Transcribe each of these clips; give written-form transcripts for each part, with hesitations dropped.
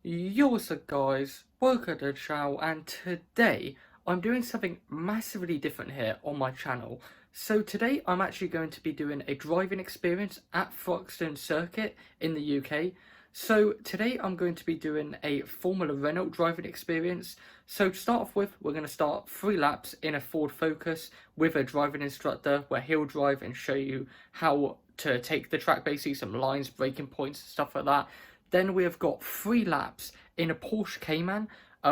Yo, what's up guys, welcome to the channel, and today I'm doing something massively different here on my channel. So today I'm actually going to be doing a driving experience at Thruxton Circuit in the UK. So today I'm going to be doing a Formula Renault driving experience. So to start off with, we're going to start 3 laps in a Ford Focus with a driving instructor where he'll drive and show you how to take the track, basically some lines, braking points, stuff like that. Then we have got 3 laps in a Porsche Cayman,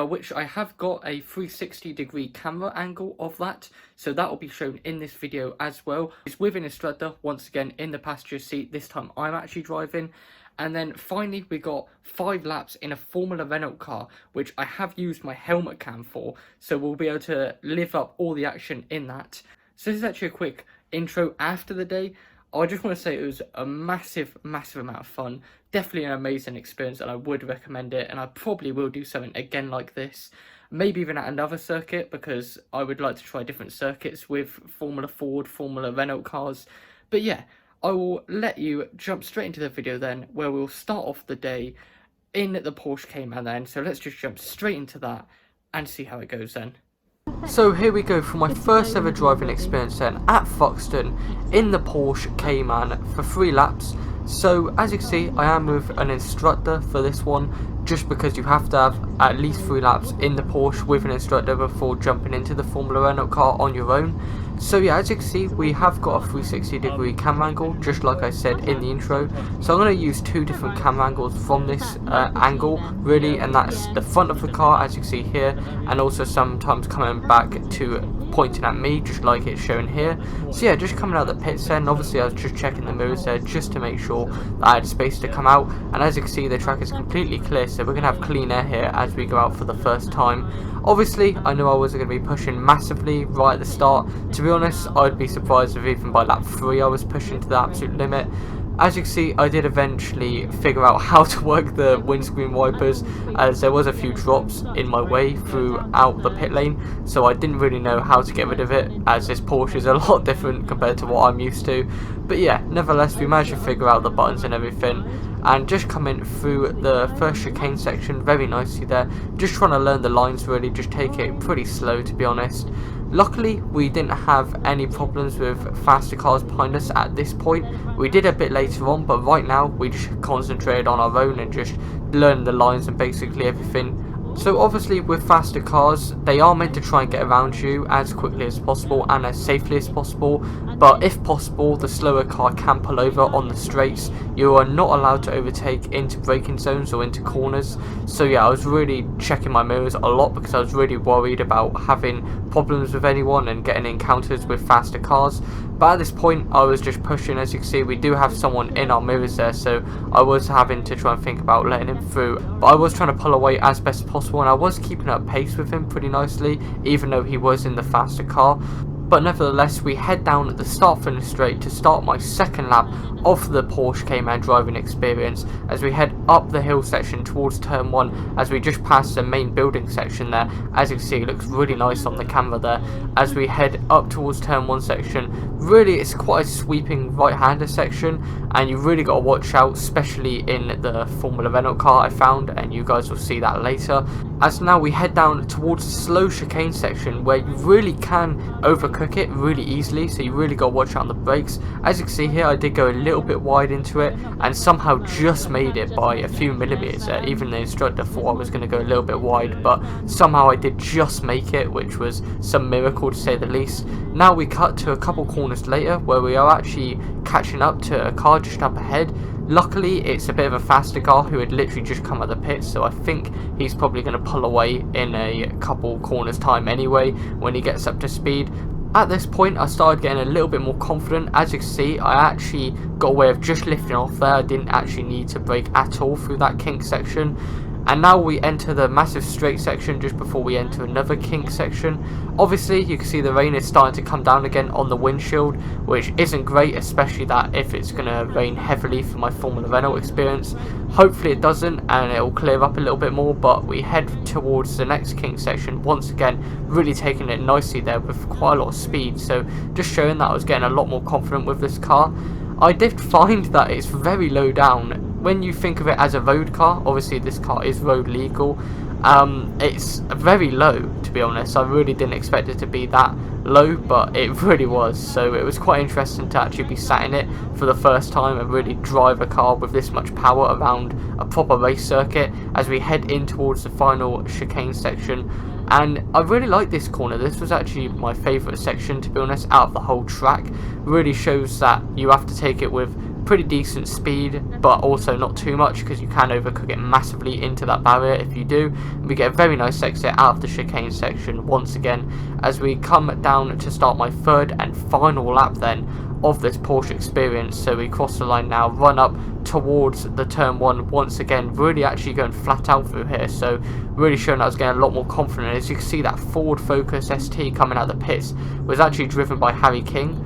which I have got a 360-degree camera angle of that, so that will be shown in this video as well. It's with an instructor, once again in the passenger seat. This time I'm actually driving. And then finally we got 5 laps in a Formula Renault car, which I have used my helmet cam for, so we'll be able to live up all the action in that. So this is actually a quick intro after the day. I just want to say it was a massive amount of fun. Definitely an amazing experience, and I would recommend it, and I probably will do something again like this. Maybe even at another circuit, because I would like to try different circuits with Formula Ford, Formula Renault cars. But yeah, I will let you jump straight into the video then, where we'll start off the day in the Porsche Cayman then. So let's just jump straight into that and see how it goes then. So here we go for my first ever driving experience then at Thruxton in the Porsche Cayman for 3 laps. So as you can see, I am with an instructor for this one, just because you have to have at least 3 laps in the Porsche with an instructor before jumping into the Formula Renault car on your own. So yeah, as you can see, we have got a 360-degree camera angle, just like I said in the intro. So I'm going to use 2 different camera angles from this angle, really, and that's the front of the car, as you can see here, and also sometimes coming back to pointing at me, just like it's shown here. So yeah, just coming out the pits then, obviously I was just checking the mirrors there, just to make sure that I had space to come out, and as you can see, the track is completely clear, so we're going to have clean air here as we go out for the first time. Obviously, I knew I wasn't going to be pushing massively right at the start. To be honest, I'd be surprised if even by lap 3 I was pushing to the absolute limit. As you can see, I did eventually figure out how to work the windscreen wipers, as there was a few drops in my way throughout the pit lane, so I didn't really know how to get rid of it, as this Porsche is a lot different compared to what I'm used to. But yeah, nevertheless, we managed to figure out the buttons and everything, and just coming through the first chicane section very nicely there, just trying to learn the lines really, just take it pretty slow to be honest. Luckily, we didn't have any problems with faster cars behind us at this point. We did a bit later on, but right now we just concentrated on our own and just learned the lines and basically everything. So obviously with faster cars, they are meant to try and get around you as quickly as possible and as safely as possible, but if possible the slower car can pull over on the straights. You are not allowed to overtake into braking zones or into corners. So yeah, I was really checking my mirrors a lot because I was really worried about having problems with anyone and getting encounters with faster cars. But at this point I was just pushing. As you can see, we do have someone in our mirrors there, so I was having to try and think about letting him through, but I was trying to pull away as best as possible, and I was keeping up pace with him pretty nicely, even though he was in the faster car. But nevertheless, we head down at the start finish straight to start my second lap of the Porsche Cayman driving experience, as we head up the hill section towards turn 1, as we just passed the main building section there. As you can see, it looks really nice on the camera there. As we head up towards turn 1 section, really it's quite a sweeping right-hander section, and you really got to watch out, especially in the Formula Renault car I found, and you guys will see that later. As now we head down towards the slow chicane section, where you really can overcook it really easily, so you really got to watch out on the brakes. As you can see here, I did go a little bit wide into it and somehow just made it by a few millimeters there. Even the instructor thought I was going to go a little bit wide, but somehow I did just make it, which was some miracle to say the least. Now we cut to a couple corners later, where we are actually catching up to a car just up ahead. Luckily, it's a bit of a faster car who had literally just come out of the pits, so I think he's probably going to pull away in a couple corners time anyway when he gets up to speed. At this point, I started getting a little bit more confident. As you can see, I actually got a way of just lifting off there. I didn't actually need to brake at all through that kink section. And now we enter the massive straight section just before we enter another kink section. Obviously, you can see the rain is starting to come down again on the windshield, which isn't great, especially that if it's going to rain heavily for my Formula Renault experience. Hopefully it doesn't, and it will clear up a little bit more, but we head towards the next kink section once again, really taking it nicely there with quite a lot of speed, so just showing that I was getting a lot more confident with this car. I did find that it's very low down when you think of it as a road car, obviously this car is road legal. It's very low, to be honest. I really didn't expect it to be that low, but it really was. So it was quite interesting to actually be sat in it for the first time and really drive a car with this much power around a proper race circuit as we head in towards the final chicane section. And I really like this corner. This was actually my favourite section, to be honest, out of the whole track. Really shows that you have to take it with pretty decent speed, but also not too much, because you can overcook it massively into that barrier if you do. We get a very nice exit out of the chicane section once again as we come down to start my third and final lap then of this Porsche experience. So we cross the line now, run up towards the turn 1 once again, really actually going flat out through here, so really showing I was getting a lot more confident. As you can see, that Ford Focus ST coming out of the pits was actually driven by Harry King,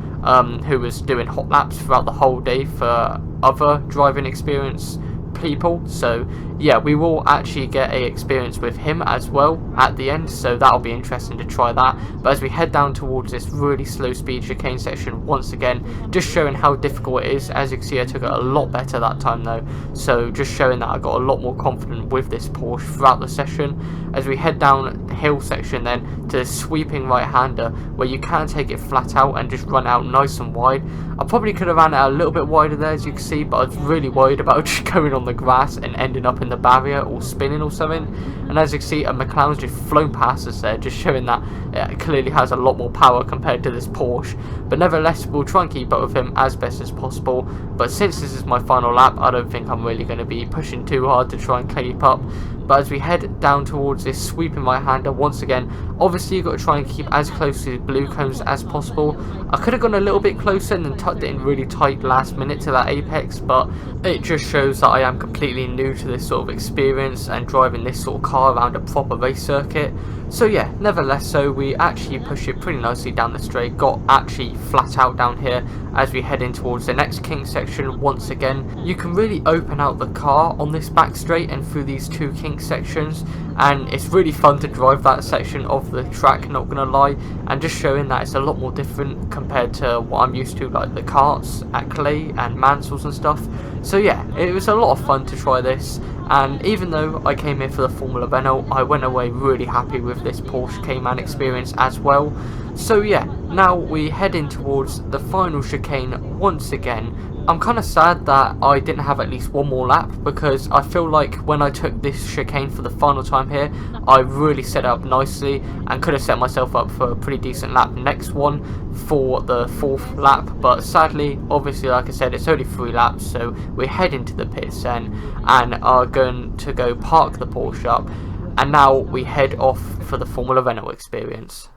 who was doing hot laps throughout the whole day for other driving experience people. So yeah, we will actually get a experience with him as well at the end, so that'll be interesting to try that. But as we head down towards this really slow speed chicane section once again, just showing how difficult it is. As you can see, I took it a lot better that time though, so just showing that I got a lot more confident with this Porsche throughout the session. As we head down the hill section then to the sweeping right hander, where you can take it flat out and just run out nice and wide. I probably could have ran it a little bit wider there, as you can see, but I was really worried about just going on the grass and ending up in the barrier or spinning or something. And as you can see, a McLaren's just flown past us there, just showing that it clearly has a lot more power compared to this Porsche. But nevertheless, we'll try and keep up with him as best as possible. But since this is my final lap, I don't think I'm really going to be pushing too hard to try and keep up. But as we head down towards this sweeping right hander once again, obviously you've got to try and keep as close to the blue cones as possible. I could have gone a little bit closer and then tucked it in really tight last minute to that apex, but it just shows that I am completely new to this sort of experience and driving this sort of car around a proper race circuit. So yeah, nevertheless, so we actually push it pretty nicely down the straight, got actually flat out down here as we head in towards the next kink section once again. You can really open out the car on this back straight and through these two kink sections, and it's really fun to drive that section of the track, not gonna lie, and just showing that it's a lot more different compared to what I'm used to, like the karts at Clay and Mansell's and stuff. So yeah, it was a lot of fun to try this. And even though I came here for the Formula Renault, I went away really happy with this Porsche Cayman experience as well. So yeah, now we head in towards the final chicane once again. I'm kind of sad that I didn't have at least one more lap, because I feel like when I took this chicane for the final time here, I really set it up nicely and could have set myself up for a pretty decent lap next one for the fourth lap. But sadly, obviously, like I said, it's only 3 laps, so we head into the pits then and are going to go park the Porsche up, and now we head off for the Formula Renault experience.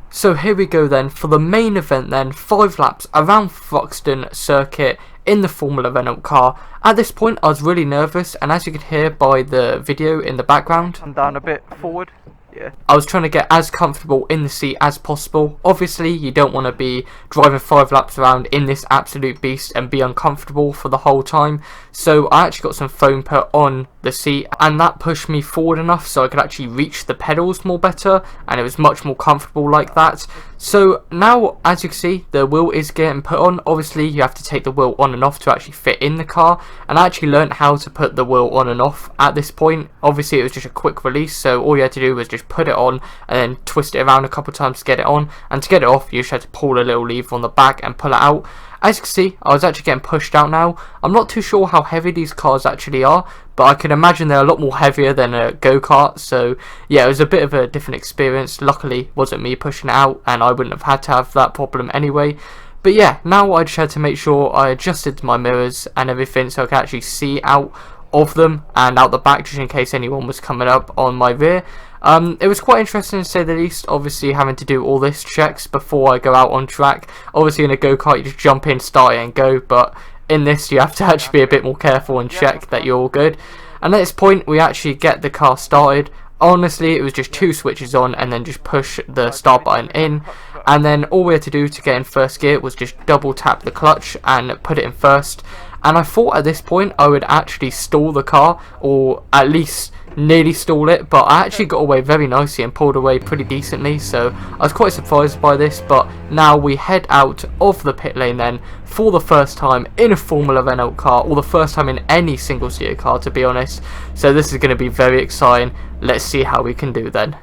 So here we go then for the main event then, 5 laps around Thruxton Circuit in the Formula Renault car. At this point I was really nervous, and as you can hear by the video in the background, I'm down a bit forward. Yeah. I was trying to get as comfortable in the seat as possible. Obviously you don't want to be driving 5 laps around in this absolute beast and be uncomfortable for the whole time. So I actually got some foam put on the seat, and that pushed me forward enough so I could actually reach the pedals more better, and it was much more comfortable like that. So now, as you can see, the wheel is getting put on. Obviously you have to take the wheel on and off to actually fit in the car, and I actually learned how to put the wheel on and off at this point. Obviously it was just a quick release, so all you had to do was just put it on and then twist it around a couple times to get it on, and to get it off you just had to pull a little lever on the back and pull it out. As you can see, I was actually getting pushed out now. I'm not too sure how heavy these cars actually are, but I can imagine they're a lot more heavier than a go-kart. So yeah, it was a bit of a different experience. Luckily it wasn't me pushing it out, and I wouldn't have had to have that problem anyway. But yeah, now I just had to make sure I adjusted my mirrors and everything so I could actually see out of them and out the back, just in case anyone was coming up on my rear. It was quite interesting to say the least, obviously having to do all this checks before I go out on track. Obviously in a go-kart you just jump in, start it and go, but in this you have to actually be a bit more careful and check that you're all good. And at this point we actually get the car started. Honestly it was just 2 switches on and then just push the start button in, and then all we had to do to get in first gear was just double tap the clutch and put it in first. and I thought at this point I would actually stall the car, or at least nearly stall it, but I actually got away very nicely and pulled away pretty decently, so I was quite surprised by this. But now we head out of the pit lane then for the first time in a Formula Renault car, or the first time in any single-seater car, to be honest. So this is going to be very exciting. Let's see how we can do then.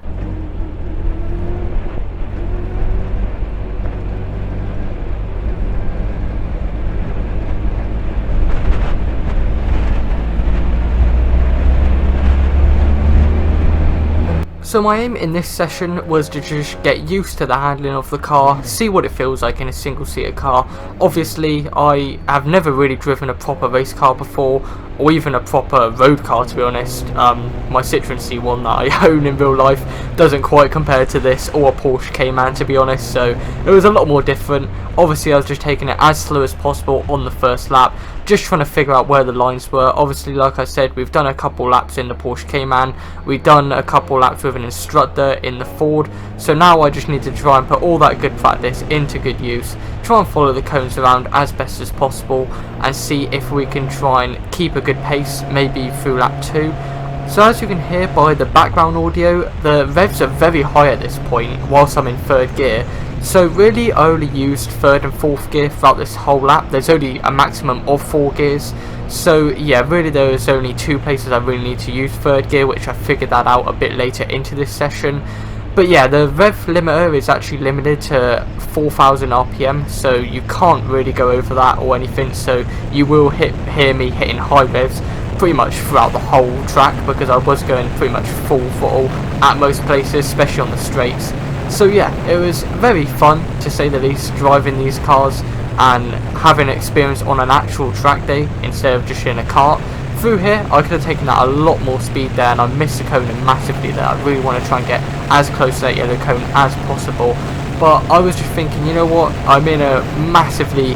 So my aim in this session was to just get used to the handling of the car, see what it feels like in a single-seater car. Obviously, I have never really driven a proper race car before, or even a proper road car, to be honest. My Citroen C1 that I own in real life doesn't quite compare to this, or a Porsche Cayman, to be honest, so it was a lot more different. Obviously, I was just taking it as slow as possible on the first lap, just trying to figure out where the lines were. Obviously, like I said, we've done a couple laps in the Porsche Cayman, we've done a couple laps with an instructor in the Ford, so now I just need to try and put all that good practice into good use, try and follow the cones around as best as possible, and see if we can try and keep a good pace, maybe through lap 2. So as you can hear by the background audio, the revs are very high at this point whilst I'm in third gear. So really I only used third and fourth gear throughout this whole lap. There's only a maximum of 4 gears. So yeah, really there is only 2 places I really need to use third gear, which I figured that out a bit later into this session. But yeah, the rev limiter is actually limited to 4,000 RPM, so you can't really go over that or anything, so you will hear me hitting high revs pretty much throughout the whole track, because I was going pretty much full throttle at most places, especially on the straights. So yeah, it was very fun, to say the least, driving these cars and having experience on an actual track day instead of just in a kart. Through here, I could have taken that a lot more speed there, and I missed the cone massively there. I really want to try and get as close to that yellow cone as possible. But I was just thinking, you know what, I'm in a massively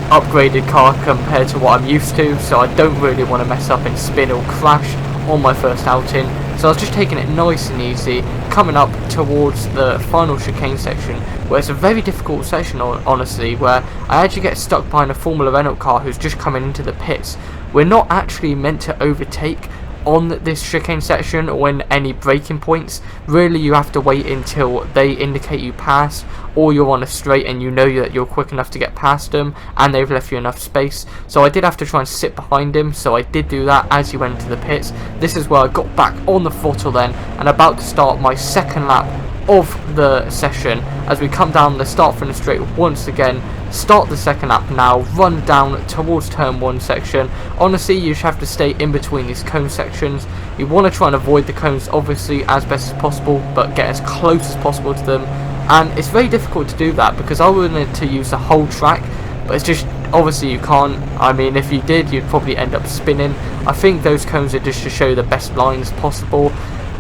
upgraded car compared to what I'm used to, so I don't really want to mess up and spin or crash on my first outing. So I was just taking it nice and easy, coming up towards the final chicane section, where it's a very difficult section, honestly, where I actually get stuck behind a Formula Renault car who's just coming into the pits. We're not actually meant to overtake on this chicane section or in any braking points. Really, you have to wait until they indicate you pass, or you're on a straight and you know that you're quick enough to get past them and they've left you enough space. So I did have to try and sit behind him, so I did do that as he went into the pits. This is where I got back on the throttle then, and about to start my second lap of the session as we come down the start from the straight once again. Start the second lap now, run down towards turn 1 section. Honestly, you just have to stay in between these cone sections. You want to try and avoid the cones obviously as best as possible, but get as close as possible to them. And it's very difficult to do that because I wanted to use the whole track, but it's just obviously you can't. I mean, if you did, you'd probably end up spinning. I think those cones are just to show the best lines possible.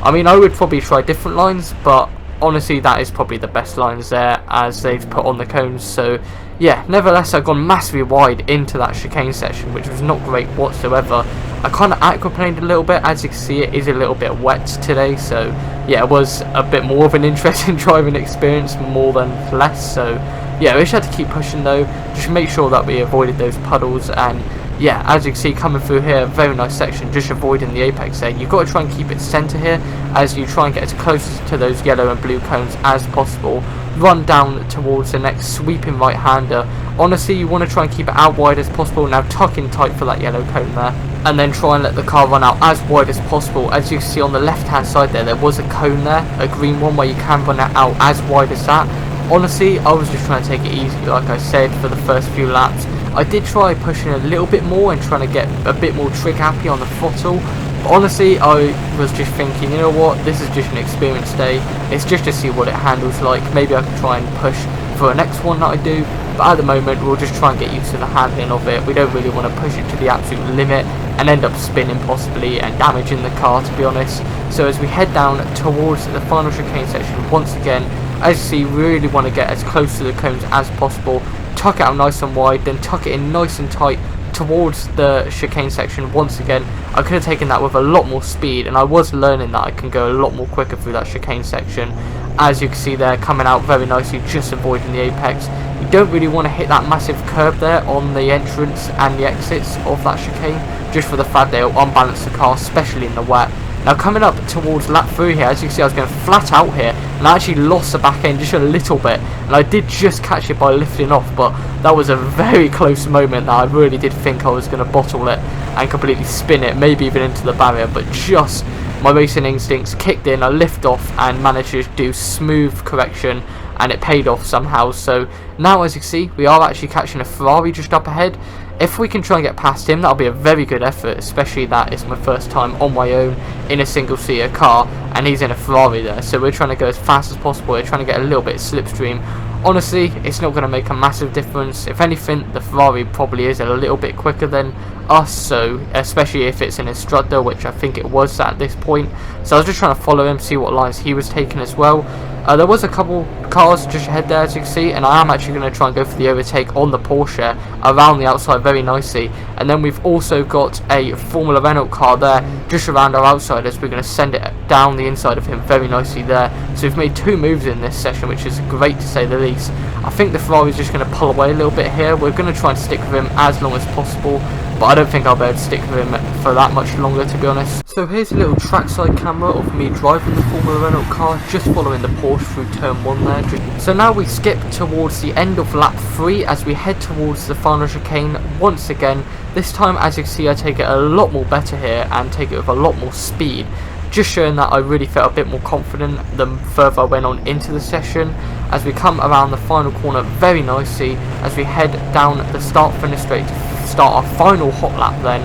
I mean, I would probably try different lines, but honestly that is probably the best lines there as they've put on the cones. So yeah, nevertheless I've gone massively wide into that chicane section, which was not great whatsoever. I kind of aquaplaned a little bit. As you can see, it is a little bit wet today, so yeah, it was a bit more of an interesting driving experience more than less. So yeah, we just had to keep pushing though, just make sure that we avoided those puddles. And yeah, as you can see coming through here, very nice section, just avoiding the apex there. You've got to try and keep it centre here as you try and get as close to those yellow and blue cones as possible. Run down towards the next sweeping right hander. Honestly, you want to try and keep it out wide as possible. Now tuck in tight for that yellow cone there, and then try and let the car run out as wide as possible. As you can see on the left hand side there was a cone there, a green one, where you can run it out as wide as that. Honestly, I was just trying to take it easy, like I said, for the first few laps. I did try pushing a little bit more and trying to get a bit more trig happy on the throttle. But honestly, I was just thinking, you know what, this is just an experience day. It's just to see what it handles like. Maybe I can try and push for the next one that I do. But at the moment, we'll just try and get used to the handling of it. We don't really want to push it to the absolute limit and end up spinning possibly and damaging the car, to be honest. So as we head down towards the final chicane section once again, as you see, really want to get as close to the cones as possible. Tuck it out nice and wide, then tuck it in nice and tight towards the chicane section once again. I could have taken that with a lot more speed, and I was learning that I can go a lot more quicker through that chicane section. as you can see there, coming out very nicely, just avoiding the apex. You don't really want to hit that massive curb there on the entrance and the exits of that chicane, just for the fact they'll unbalance the car, especially in the wet. Now coming up towards lap 3 here, as you can see I was going flat out here, and I actually lost the back end just a little bit, and I did just catch it by lifting off, but that was a very close moment that I really did think I was going to bottle it and completely spin it, maybe even into the barrier, but just my racing instincts kicked in, I lift off and managed to do smooth correction, and it paid off somehow. So now as you can see, we are actually catching a Ferrari just up ahead. If we can try and get past him, that'll be a very good effort, especially that it's my first time on my own in a single-seater car, and he's in a Ferrari there, so we're trying to go as fast as possible. We're trying to get a little bit slipstream. Honestly, it's not going to make a massive difference. If anything, the Ferrari probably is a little bit quicker than us, so especially if it's an instructor, which I think it was at this point. So I was just trying to follow him, see what lines he was taking as well. There was a couple cars just ahead there, as you can see, and I am actually going to try and go for the overtake on the Porsche around the outside very nicely. And then we've also got a Formula Renault car there just around our outside, as we're going to send it down the inside of him very nicely there. So we've made 2 moves in this session, which is great to say the least. I think the Ferrari is just going to pull away a little bit here. We're going to try and stick with him as long as possible, but I don't think I'll be able to stick with him for that much longer, to be honest. So here's a little trackside camera of me driving the Formula Renault car, just following the Porsche through turn 1 there. So now we skip towards the end of lap 3 as we head towards the final chicane once again. This time, as you can see, I take it a lot more better here and take it with a lot more speed, just showing that I really felt a bit more confident the further I went on into the session. As we come around the final corner very nicely, as we head down the start-finish straight to start our final hot lap then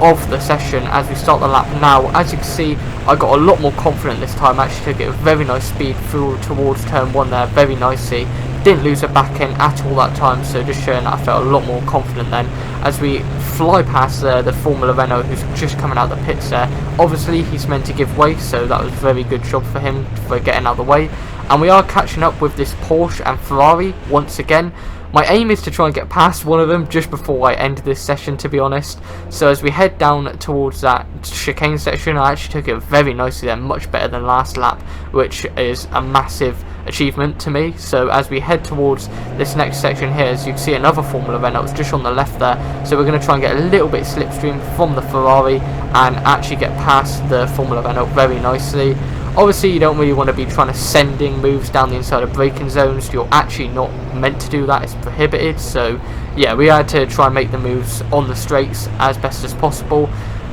of the session. As we start the lap now, as you can see, I got a lot more confident this time. I actually took it with very nice speed through towards turn 1 there very nicely. Didn't lose a back end at all that time, so just showing that I felt a lot more confident then. As we fly past the Formula Renault, who's just coming out the pits there. Obviously he's meant to give way, so that was a very good job for him for getting out of the way. And we are catching up with this Porsche and Ferrari once again. My aim is to try and get past one of them just before I end this session, to be honest. So as we head down towards that chicane section, I actually took it very nicely there, much better than last lap, which is a massive achievement to me. So as we head towards this next section here, as you can see, another Formula Renault just on the left there. So we're going to try and get a little bit slipstream from the Ferrari and actually get past the Formula Renault very nicely. Obviously you don't really want to be trying to sending moves down the inside of braking zones. You're actually not meant to do that, it's prohibited. So yeah, we had to try and make the moves on the straights as best as possible.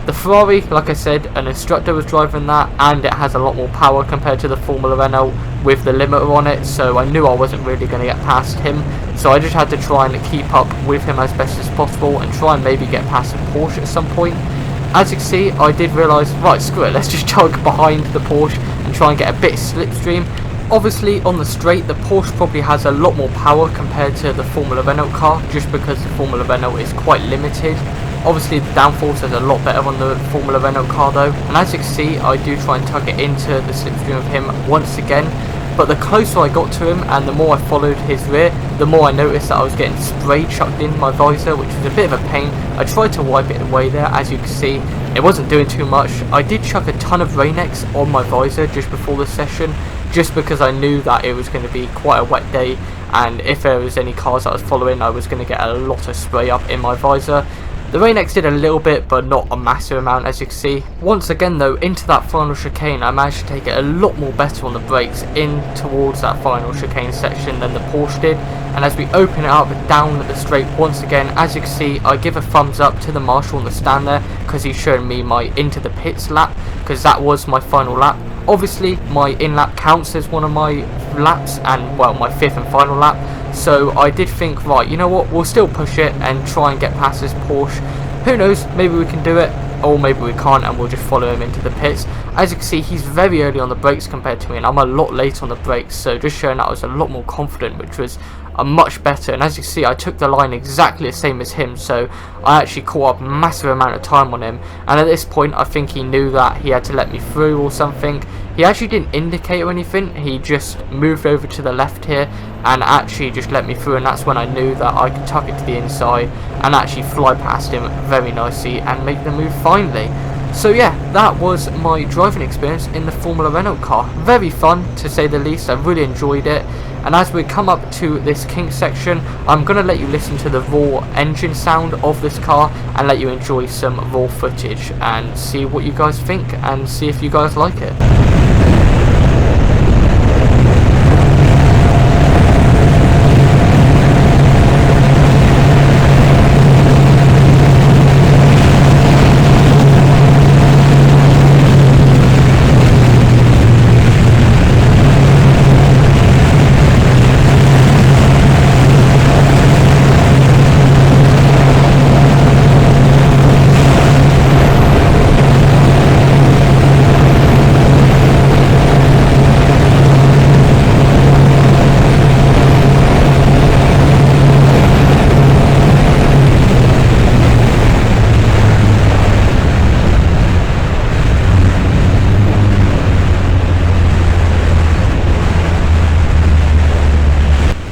The Ferrari, like I said, an instructor was driving that, and it has a lot more power compared to the Formula Renault with the limiter on it, so I knew I wasn't really going to get past him. So I just had to try and keep up with him as best as possible and try and maybe get past the Porsche at some point. As you can see, I did realise, right, screw it, let's just jog behind the Porsche and try and get a bit slipstream. Obviously on the straight, the Porsche probably has a lot more power compared to the Formula Renault car, just because the Formula Renault is quite limited. Obviously the downforce is a lot better on the Formula Renault car though, and as you can see, I do try and tug it into the slipstream of him once again. But the closer I got to him and the more I followed his rear, the more I noticed that I was getting spray chucked in my visor, which was a bit of a pain. I tried to wipe it away there, as you can see. It wasn't doing too much. I did chuck a ton of Rain-X on my visor just before the session, just because I knew that it was going to be quite a wet day, and if there was any cars that I was following, I was going to get a lot of spray up in my visor. The Rain-X did a little bit, but not a massive amount, as you can see. Once again though, into that final chicane, I managed to take it a lot more better on the brakes in towards that final chicane section than the Porsche did. And as we open it up down the straight once again, as you can see, I give a thumbs up to the marshal on the stand there, because he's showing me my into the pits lap, because that was my final lap. Obviously my in lap counts as one of my laps, and well, my 5th and final lap. So I did think, right, you know what, we'll still push it and try and get past this Porsche. Who knows, maybe we can do it, or maybe we can't, and we'll just follow him into the pits. As you can see, he's very early on the brakes compared to me, and I'm a lot late on the brakes, so just showing that I was a lot more confident, which was a much better. And as you can see, I took the line exactly the same as him, so I actually caught up a massive amount of time on him. And at this point, I think he knew that he had to let me through or something. He actually didn't indicate or anything, he just moved over to the left here and actually just let me through, and that's when I knew that I could tuck it to the inside and actually fly past him very nicely and make the move finally. So yeah, that was my driving experience in the Formula Renault car. Very fun, to say the least. I really enjoyed it. And as we come up to this kink section, I'm going to let you listen to the raw engine sound of this car and let you enjoy some raw footage and see what you guys think and see if you guys like it.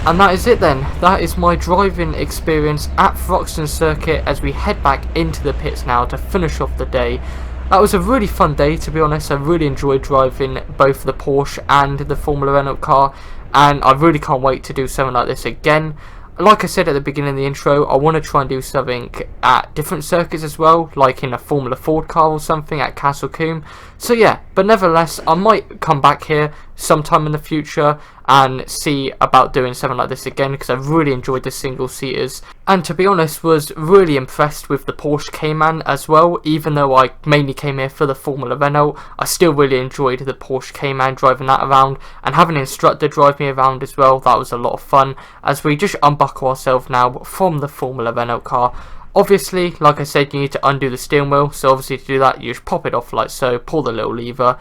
And that is it then. That is my driving experience at Thruxton Circuit as we head back into the pits now to finish off the day. That was a really fun day, to be honest. I really enjoyed driving both the Porsche and the Formula Renault car, and I really can't wait to do something like this again. Like I said at the beginning of the intro, I want to try and do something at different circuits as well, like in a Formula Ford car or something at Castle Combe. So yeah, but nevertheless, I might come back here sometime in the future and see about doing something like this again, because I really enjoyed the single seaters, and to be honest was really impressed with the Porsche Cayman as well. Even though I mainly came here for the Formula Renault, I still really enjoyed the Porsche Cayman, driving that around and having an instructor drive me around as well. That was a lot of fun as we just unbuckle ourselves now from the Formula Renault car. Obviously, like I said, you need to undo the steering wheel, so obviously to do that you just pop it off like so, pull the little lever,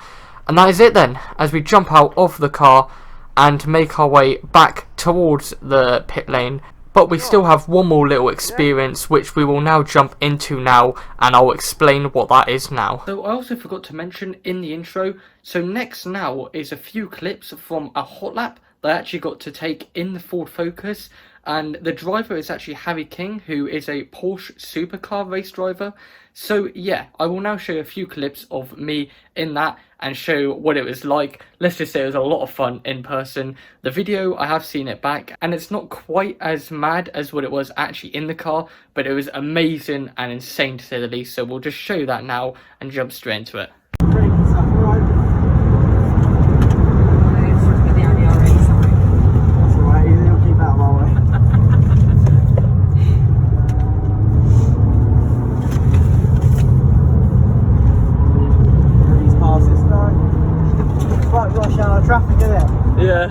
and that is it then, as we jump out of the car and make our way back towards the pit lane. But we still have one more little experience which we will now jump into now, and I'll explain what that is now. So I also forgot to mention in the intro, so next now is a few clips from a hot lap that I actually got to take in the Ford Focus, and the driver is actually Harry King, who is a Porsche supercar race driver. So yeah, I will now show you a few clips of me in that and show what it was like. Let's just say it was a lot of fun in person. The video, I have seen it back, and it's not quite as mad as what it was actually in the car, but it was amazing and insane to say the least. So we'll just show you that now and jump straight into it. Traffic, isn't it? Yeah.